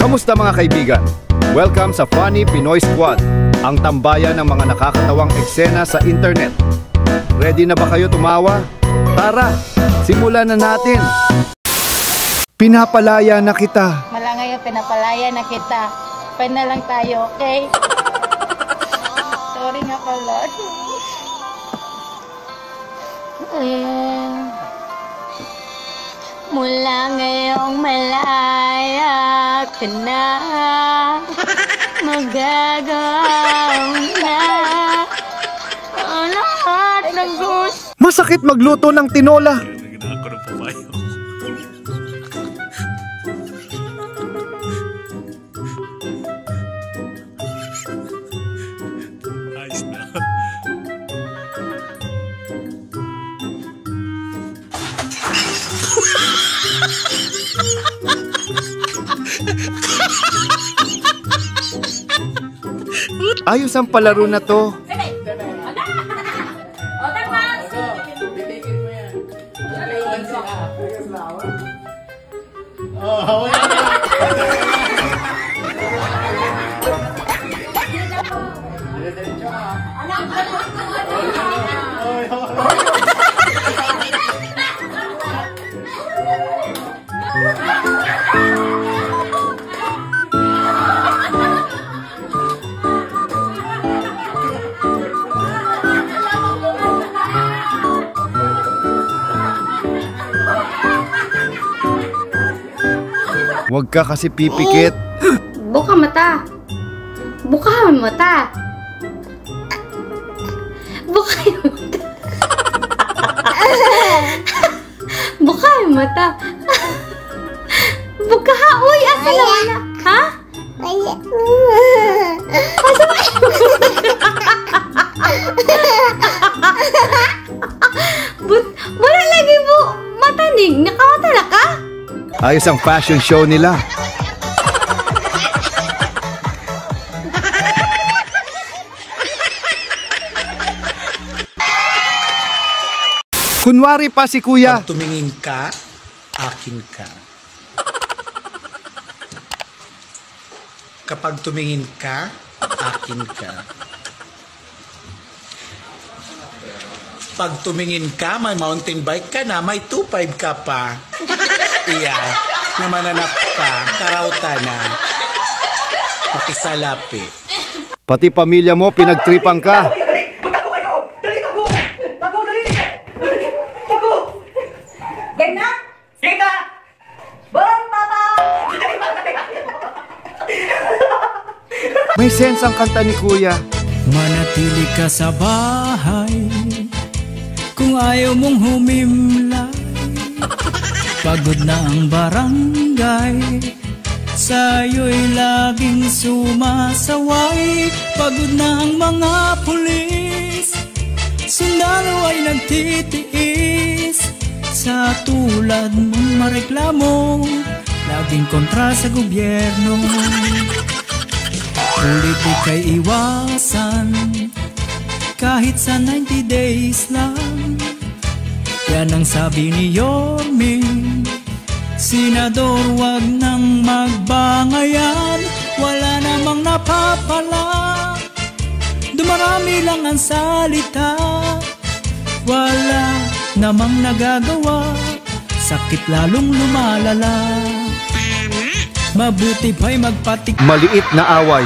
Kamusta mga kaibigan? Welcome sa Funny Pinoy Squad, ang tambayan ng mga nakakatawang eksena sa internet. Ready na ba kayo tumawa? Tara, simulan na natin! Pinapalaya na kita. Mala ngayon, pinapalaya na kita. Pwede na lang tayo, okay? Sorry nga pala. Mula ngayong malaya ka na, magagawa na ang lahat ng gusto. Masakit magluto ng tinola. Ayos ang palaro na to. Huwag ka kasi pipikit. Buka mata. Buka mata. Buka yung mata. Buka yung mata. Buka ha. Uy, asa naman na. Ha? Asa ba? Wala lagi mo matanig. Nakamata na ka? Ayos ang fashion show nila. Kunwari pa si kuya. Pag tumingin ka, akin ka. Kapag tumingin ka, akin ka. Pag tumingin ka, may mountain bike ka na, may 2.5 ka pa. Iya, na mananap ka, karauta na. Makisalapi. Pati pamilya mo, pinagtripan ka. May sense ang kanta ni kuya. Manatili ka sa bahay kung ayaw mong humimlay. Pagod na ang barangay, sa'yo'y laging sumasaway. Pagod na ang mga pulis, sundalo ay nagtitiis. Sa tulad mong mareklamo, laging kontra sa gobyerno. Politika'y iwasan, kahit sa 90 days lang. Yan ang sabi ni Yorme, Senador, wag nang magbangayan. Wala namang napapala, dumarami lang ang salita. Wala namang nagagawa, sakit lalong lumalala. Mabuti pa'y magpatik. Maliit na away.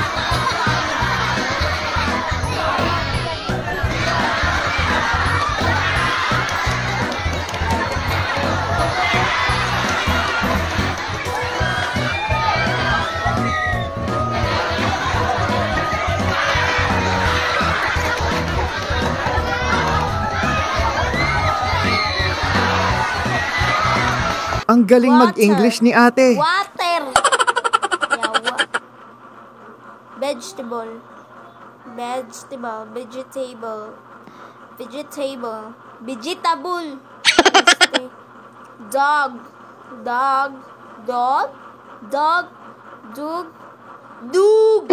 Ang galing mag-English ni ate. Water. Vegetable. Vegetable. Vegetable. Vegetable. Vegetable. Dog. Dog. Dog. Dog. Dog. Dog.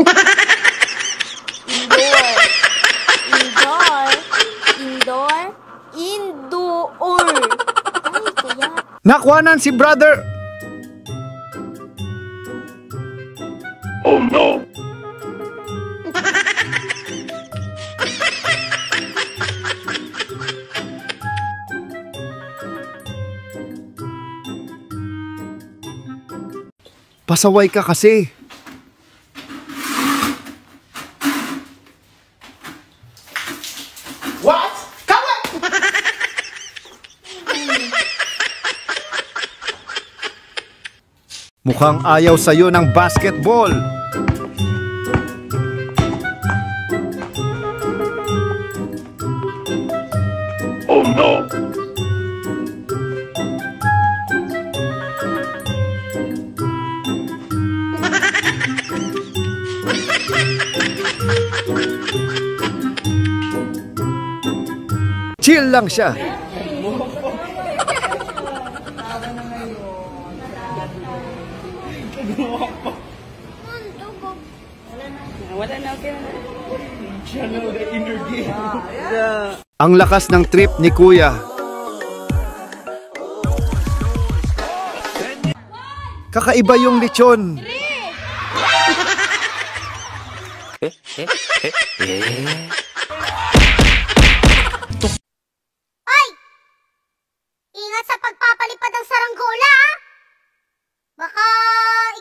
Indoor. Indoor. Indoor. Indoor. Ay, kaya. Nakwanan si brother. Pasaway ka kasi. What? Kawan! Mukhang ayaw sa'yo ng basketball. Chill lang siya. Ang lakas ng trip ni Kuya. Kakaiba yung lechon. Ingat sa pagpapalipad ng saranggola, ha? Baka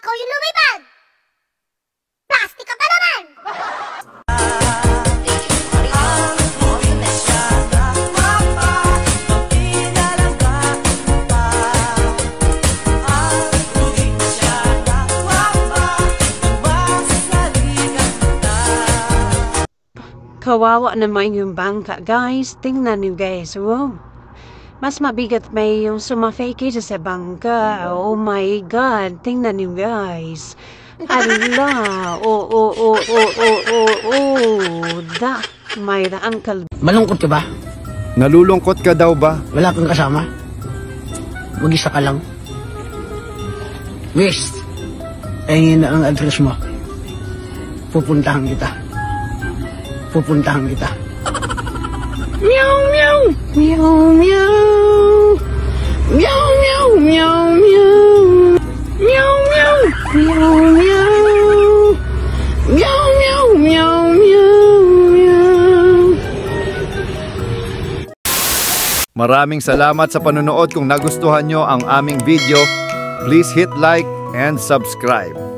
ikaw yung lumipad. Plastic ka pa naman! Kawawa naman yung bangka, guys. Tingnan niyo, guys. Wow. Mas mabigat may yung sumafake sa bangka. Oh my God. Tingnan niyo, guys. Ala. Oh. May uncle. Malungkot ka ba? Nalulungkot ka daw ba? Wala kang kasama? Mag-isa ka lang? West, ayun na ang address mo. Pupuntahan kita. Meow, meow. Meow, meow. Meow, meow, meow, meow. Meow, meow. Meow, meow. Meow, meow, meow, meow. Maraming salamat sa panonood. Kung nagustuhan nyo ang aming video, please hit like and subscribe.